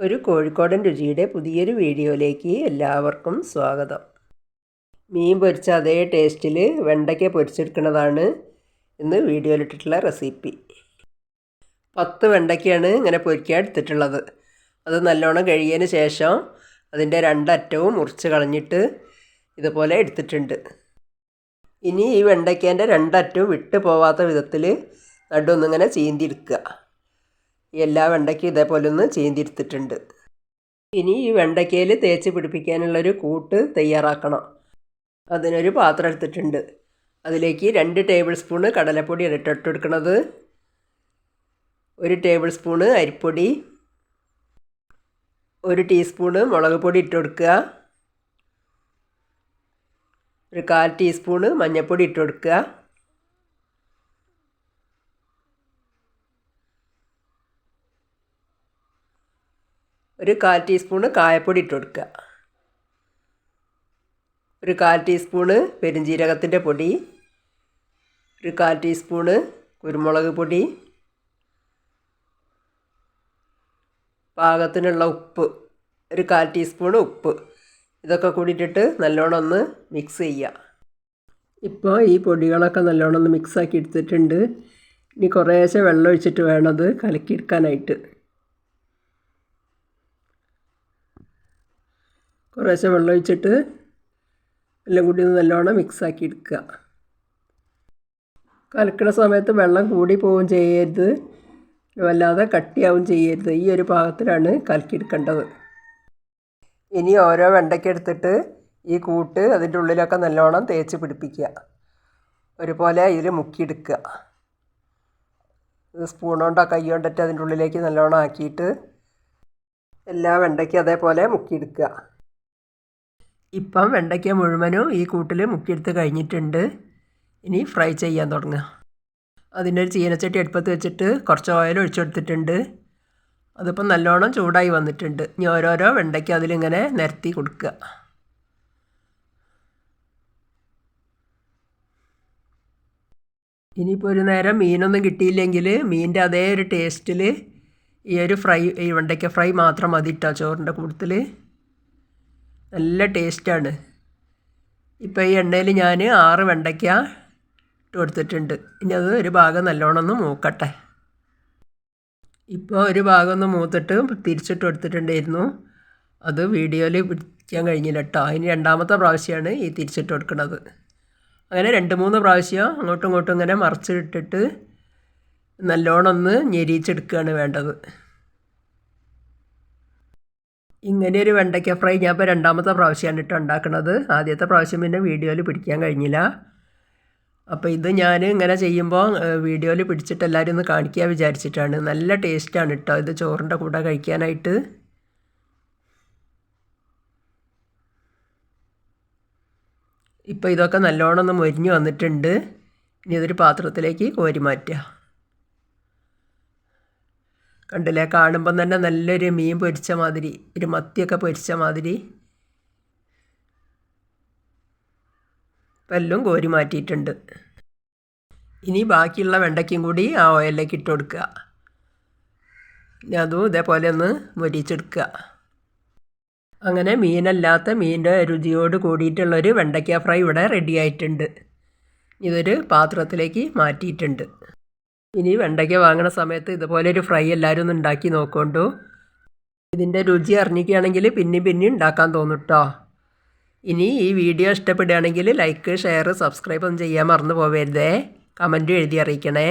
ഒരു കോഴിക്കോടൻ രുചിയുടെ പുതിയൊരു വീഡിയോയിലേക്ക് എല്ലാവർക്കും സ്വാഗതം. മീൻ പൊരിച്ച അതേ ടേസ്റ്റിൽ വെണ്ടയ്ക്ക പൊരിച്ചെടുക്കുന്നതാണ് ഇന്ന് വീഡിയോയിലിട്ടിട്ടുള്ള റെസിപ്പി. 10 വെണ്ടയ്ക്കയാണ് ഇങ്ങനെ പൊരിക്കാൻ എടുത്തിട്ടുള്ളത്. അത് നല്ലോണം കഴുകിയതിന് ശേഷം അതിൻ്റെ രണ്ടറ്റവും മുറിച്ച് കളഞ്ഞിട്ട് ഇതുപോലെ എടുത്തിട്ടുണ്ട്. ഇനി ഈ വെണ്ടയ്ക്കേൻ്റെ രണ്ടറ്റവും വിട്ട് പോവാത്ത വിധത്തിൽ നടുവൊന്നിങ്ങനെ ചീന്തിയെടുക്കുക. എല്ലാ വെണ്ടയ്ക്കും ഇതേപോലെ ഒന്ന് ചീന്തിയെടുത്തിട്ടുണ്ട്. ഇനി ഈ വെണ്ടയ്ക്കയിൽ തേച്ച് പിടിപ്പിക്കാനുള്ളൊരു കൂട്ട് തയ്യാറാക്കണം. അതിനൊരു പാത്രം എടുത്തിട്ടുണ്ട്. അതിലേക്ക് 2 ടേബിൾ സ്പൂണ് കടലപ്പൊടി ഇട്ട് കൊടുക്കുന്നത്, 1 ടേബിൾ സ്പൂണ് അരിപ്പൊടി, 1 ടീസ്പൂണ് മുളക് പൊടി ഇട്ട് കൊടുക്കുക, 1/4 ടീസ്പൂണ് മഞ്ഞൾപ്പൊടി ഇട്ട് കൊടുക്കുക, 1/4 ടീസ്പൂണ് കായപ്പൊടി ഇട്ട് കൊടുക്കുക, 1/4 ടീസ്പൂണ് പെരുംജീരകത്തിൻ്റെ പൊടി, 1/4 ടീസ്പൂണ് കുരുമുളക് പൊടി, പാകത്തിനുള്ള ഉപ്പ്, 1/4 ടീസ്പൂണ് ഉപ്പ്. ഇതൊക്കെ കൂടിയിട്ടിട്ട് നല്ലോണം ഒന്ന് മിക്സ് ചെയ്യുക. ഇപ്പോൾ ഈ പൊടികളൊക്കെ നല്ലോണം ഒന്ന് മിക്സാക്കി എടുത്തിട്ടുണ്ട്. ഇനി കുറേശ്ശെ വെള്ളം ഒഴിച്ചിട്ട് വേണം അത് കലക്കിയെടുക്കാനായിട്ട്. കുറേശ്ശെ വെള്ളം ഒഴിച്ചിട്ട് എല്ലാം കൂടി ഒന്ന് നല്ലോണം മിക്സാക്കി എടുക്കുക. കലക്കുന്ന സമയത്ത് വെള്ളം കൂടി പോവുകയും ചെയ്യരുത്, വല്ലാതെ കട്ടിയാവും ചെയ്യരുത്. ഈ ഒരു പാകത്തിലാണ് കലക്കിയെടുക്കേണ്ടത്. ഇനി ഓരോ വെണ്ടയ്ക്ക എടുത്തിട്ട് ഈ കൂട്ട് അതിൻ്റെ ഉള്ളിലൊക്കെ നല്ലോണം തേച്ച് പിടിപ്പിക്കുക. ഒരുപോലെ ഇതിൽ മുക്കിയെടുക്കുക. സ്പൂൺ കൊണ്ടോ കൈ കൊണ്ടിട്ട് അതിൻ്റെ ഉള്ളിലേക്ക് നല്ലോണം ആക്കിയിട്ട് എല്ലാ വെണ്ടയ്ക്കും അതേപോലെ മുക്കിയെടുക്കുക. ഇപ്പം വെണ്ടയ്ക്ക മുഴുവനും ഈ കൂട്ടിൽ മുക്കിയെടുത്ത് കഴിഞ്ഞിട്ടുണ്ട്. ഇനി ഫ്രൈ ചെയ്യാൻ തുടങ്ങുക. അതിനൊരു ചീനച്ചട്ടി അടുപ്പത്ത് വെച്ചിട്ട് കുറച്ച് ഓയിൽ ഒഴിച്ചെടുത്തിട്ടുണ്ട്. അതിപ്പം നല്ലോണം ചൂടായി വന്നിട്ടുണ്ട്. ഇനി ഓരോരോ വെണ്ടയ്ക്ക അതിലിങ്ങനെ നിരത്തി കൊടുക്കുക. ഇനിയിപ്പോൾ ഒരു നേരം മീനൊന്നും കിട്ടിയില്ലെങ്കിൽ മീനിൻ്റെ അതേ ഒരു ടേസ്റ്റിൽ ഈ വെണ്ടയ്ക്ക ഫ്രൈ മാത്രം മതി കേട്ടോ ചോറിൻ്റെ കൂട്ടത്തിൽ. നല്ല ടേസ്റ്റാണ്. ഇപ്പോൾ ഈ എണ്ണയിൽ ഞാൻ 6 വെണ്ടയ്ക്ക ഇട്ട് കൊടുത്തിട്ടുണ്ട്. ഇനി അത് ഒരു ഭാഗം നല്ലോണം ഒന്ന് മൂക്കട്ടെ. ഇപ്പോൾ ഒരു ഭാഗം ഒന്ന് മൂത്തിട്ട് തിരിച്ചിട്ട് കൊടുത്തിട്ടുണ്ടായിരുന്നു. അത് വീഡിയോയിൽ പിടിക്കാൻ കഴിഞ്ഞില്ല കേട്ടോ. ഇനി രണ്ടാമത്തെ പ്രാവശ്യമാണ് ഈ തിരിച്ചിട്ട് കൊടുക്കുന്നത്. അങ്ങനെ 2-3 പ്രാവശ്യം അങ്ങോട്ടും ഇങ്ങോട്ടും ഇങ്ങനെ മറിച്ചിട്ടിട്ട് നല്ലോണം ഒന്ന് ഞെരിച്ചെടുക്കുകയാണ് വേണ്ടത്. ഇങ്ങനെയൊരു വെണ്ടയ്ക്ക ഫ്രൈ ഞാൻ ഇപ്പോൾ രണ്ടാമത്തെ പ്രാവശ്യമാണ് ഇട്ട് ഉണ്ടാക്കുന്നത്. ആദ്യത്തെ പ്രാവശ്യം പിന്നെ വീഡിയോയിൽ പിടിക്കാൻ കഴിഞ്ഞില്ല. അപ്പോൾ ഇത് ഞാൻ ഇങ്ങനെ ചെയ്യുമ്പോൾ വീഡിയോയിൽ പിടിച്ചിട്ട് എല്ലാവരും ഒന്ന് കാണിക്കാൻ വിചാരിച്ചിട്ടാണ്. നല്ല ടേസ്റ്റാണ് കേട്ടോ ഇത് ചോറിൻ്റെ കൂടെ കഴിക്കാനായിട്ട്. ഇപ്പോൾ ഇതൊക്കെ നല്ലോണം ഒന്ന് മൊരിഞ്ഞ് വന്നിട്ടുണ്ട്. ഇനി ഇതൊരു പാത്രത്തിലേക്ക് കോരി മാറ്റുക. കണ്ടില്ലേ, കാണുമ്പം തന്നെ നല്ലൊരു മീൻ പൊരിച്ച മാതിരി, ഒരു മത്തിയൊക്കെ പൊരിച്ച മാതിരി. ഇപ്പം എല്ലാം കോരി മാറ്റിയിട്ടുണ്ട്. ഇനി ബാക്കിയുള്ള വെണ്ടയ്ക്കും കൂടി ആ ഓയിലിലേക്ക് ഇട്ട് കൊടുക്കുക. ഇനി അതും ഇതേപോലെ ഒന്ന് മൊരിച്ചെടുക്കുക. അങ്ങനെ മീനിൻ്റെ രുചിയോട് കൂടിയിട്ടുള്ളൊരു വെണ്ടയ്ക്ക ഫ്രൈ ഇവിടെ റെഡി ആയിട്ടുണ്ട്. ഇതൊരു പാത്രത്തിലേക്ക് മാറ്റിയിട്ടുണ്ട്. ഇനി വെണ്ടയ്ക്ക വാങ്ങുന്ന സമയത്ത് ഇതുപോലെ ഒരു ഫ്രൈ എല്ലാവരും ഒന്ന് ഉണ്ടാക്കി നോക്കൊണ്ടു. ഇതിൻ്റെ രുചി അറിഞ്ഞിക്കുകയാണെങ്കിൽ പിന്നെയും ഉണ്ടാക്കാൻ തോന്നും കേട്ടോ. ഇനി ഈ വീഡിയോ ഇഷ്ടപ്പെടുകയാണെങ്കിൽ ലൈക്ക്, ഷെയർ, സബ്സ്ക്രൈബ് ഒന്നും ചെയ്യാൻ മറന്നു പോകരുതേ. കമൻറ്റും എഴുതി അറിയിക്കണേ.